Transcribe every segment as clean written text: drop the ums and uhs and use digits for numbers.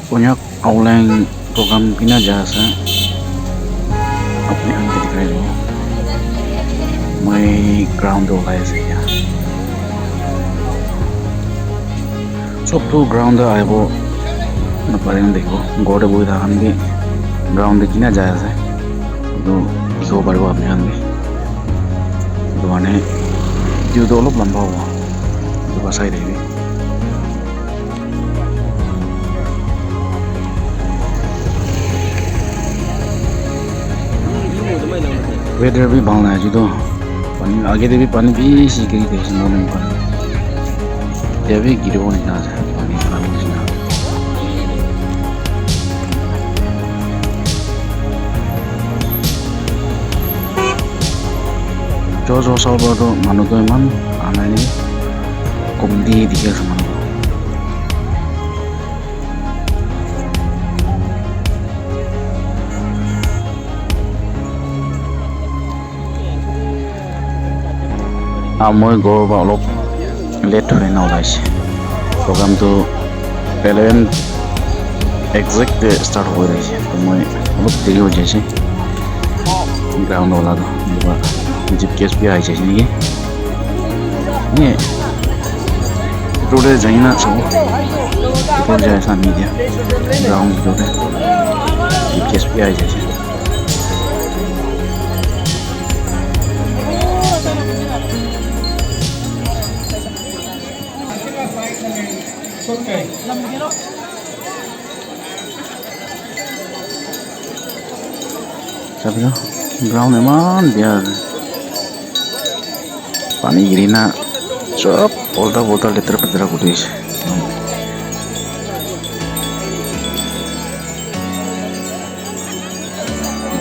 Banyak online program pina jasa अपने अंदर दिखाई दो मैं ग्राउंड हो गया से क्या सब तो ग्राउंड आए वो न पारें देखो गोड़े बोई था हम भी ग्राउंड की ना जाया से तो दिखो पर वो अपने अंदर तो आने जो दो लोग लंबा हुआ तो बस आई रही वेदर भी बाल है जो पानी आगे दे भी पानी भी सीखी थे इसमें नहीं पानी जब भी गिरे वो नहीं ना जाए पानी पानी नहीं ना जो साल बाद तो मानो तो इमान आना नहीं कुम्दी दिखे समान मैं गौरव अलग लेट हुए ना उलाइसे प्रोग्राम तो 11 एग्जैक्ट स्टार्ट हो रही है तो मैं अलग देरी हो जाए ग्राउंड वाला तो जिप केस भी आई चाहिए ये रोडे जाइए ना सब रोड जाए सा मीडिया ग्राउंड रोडे जिप केस भी आई चाहिए Sabi ko, ground naman biar panik gini na cop botol liter pedera kudis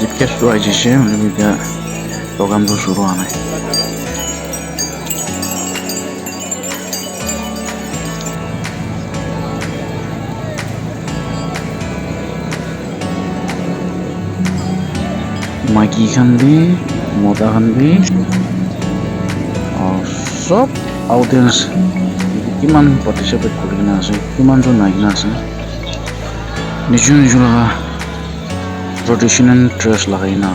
jip kes tu aja sih lebih ke program tu suruh aneh Mikey Khan भी मोटा खान भी और सब ऑडियंस किमान पार्टिसिपेट करना है किमान जो नाइना है निचु लगा ट्रेडिशनल ड्रेस लगाइना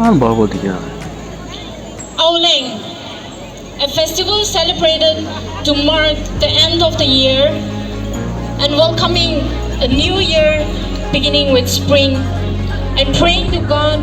और बहुत दिया Auleng, a festival celebrated to mark the end of the year and welcoming a new year beginning with spring and praying to God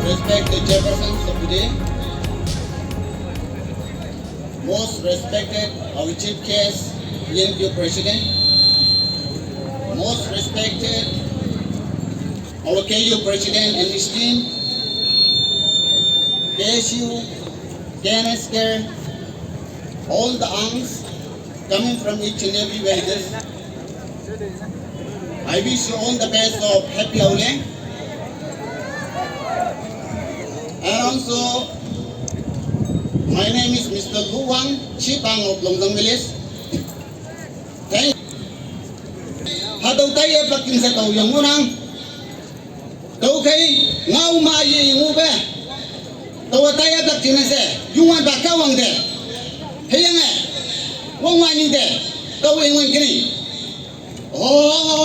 Respected chairpersons of today, most respected our chief guest, PNQ President, most respected our KU President and his team, KSU, KNSK, all the arms coming from each and every villages. I wish you all the best of Happy Auleng. And also, my name is Mr. Luwang Chipang of Longzang Village. Thank you. Hadaw tayo pakin sa tao yung unang. Tao kay ngau ma ye ngu be. Tao tayo pakin sa yung wan bakawang de. Hayang eh. Wang waning de. Tao ingwan kini. Oh.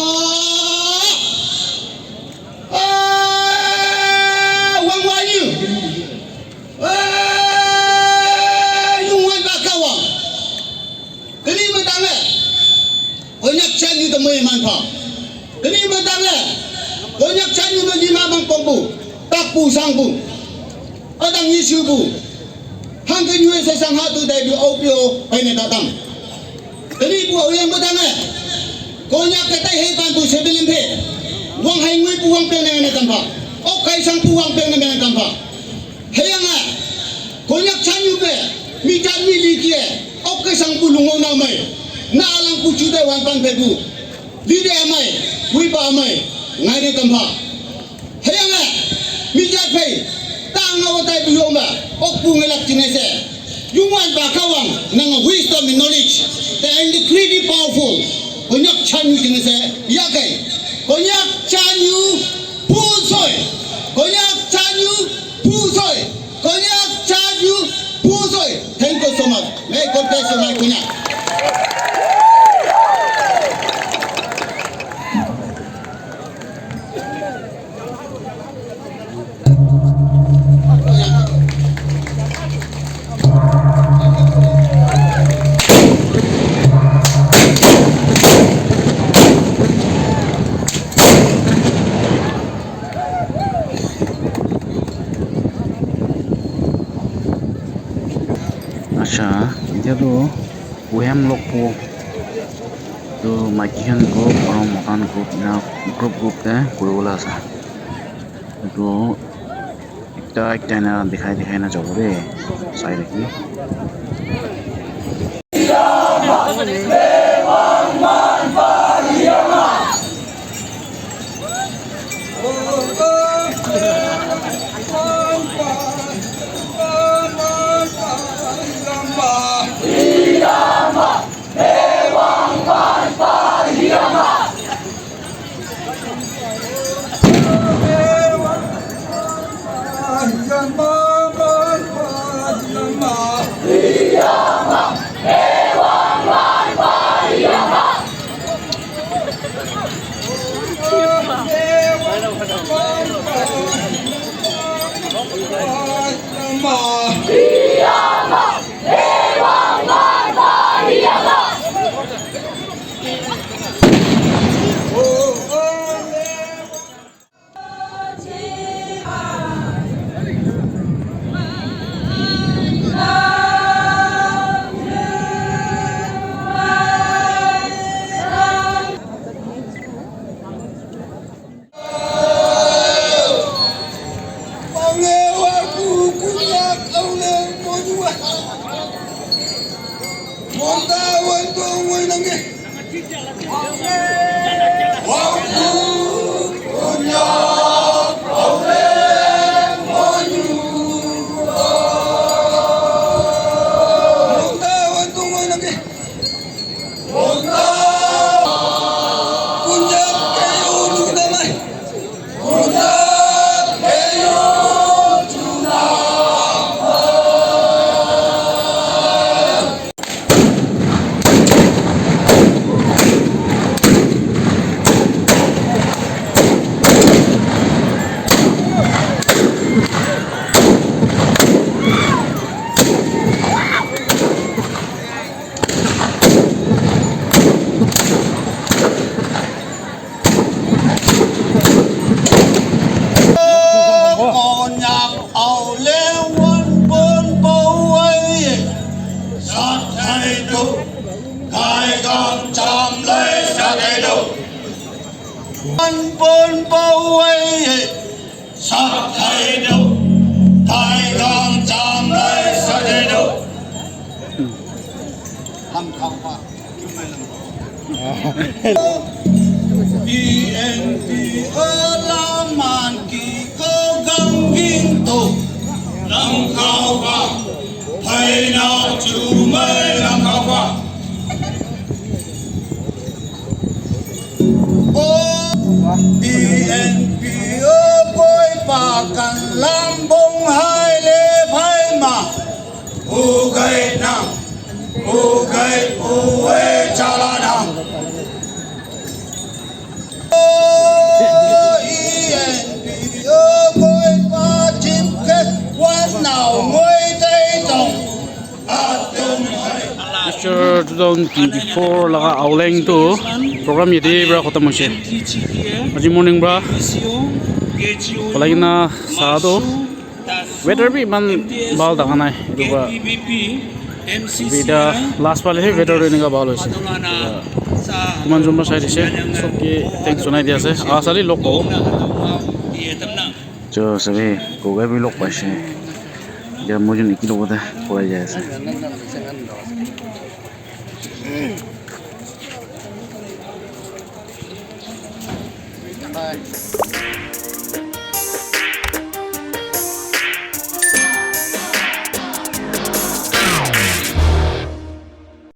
Kini matanga, konyak chanyu no lima bang pongbu, takpu sangbu, adang yisubu, hangken yue se sang hatu dai bi opio paine datang. Kini bu yang matanga, konyak ketai he bantu sebelim he, wang hai ngui puang pe na kampa, ok kai sang puang pe na kampa. Heyanga, konyak chanyu pe, mi jan mi likie, ok kai sang pulungo na mai, na alang pucu te wan pan pebu lide amai wipa amai ngai de kamha hayanga mijat pei tang awatai bu yoma okpu ngelak tinese you want ba kawang nang wisdom and knowledge they are incredibly powerful konyak chan tinese yakai konyak chan you pu soi konyak chan you pu soi konyak chan you pu soi thank you so much may God bless you my konyak Acha dia tu UM lokpo tu makian group orang makan group na group te kurula sa tu ekta na dikhai na jabore side ki After 2024 laga Auleng tu program yedi bra khatam hoise. Aji morning bra. Kolai na sa tu weather bi man bal daga nai. Itu bra. Bida last wale he weather ni ka bal hoise. Kuman jumba side ise. Sobki thanks sunai dia ase. Asali lok ko. Jo sabi kogai bi lok paise. Dia mujun ikilo boda kolai jaise. Bye.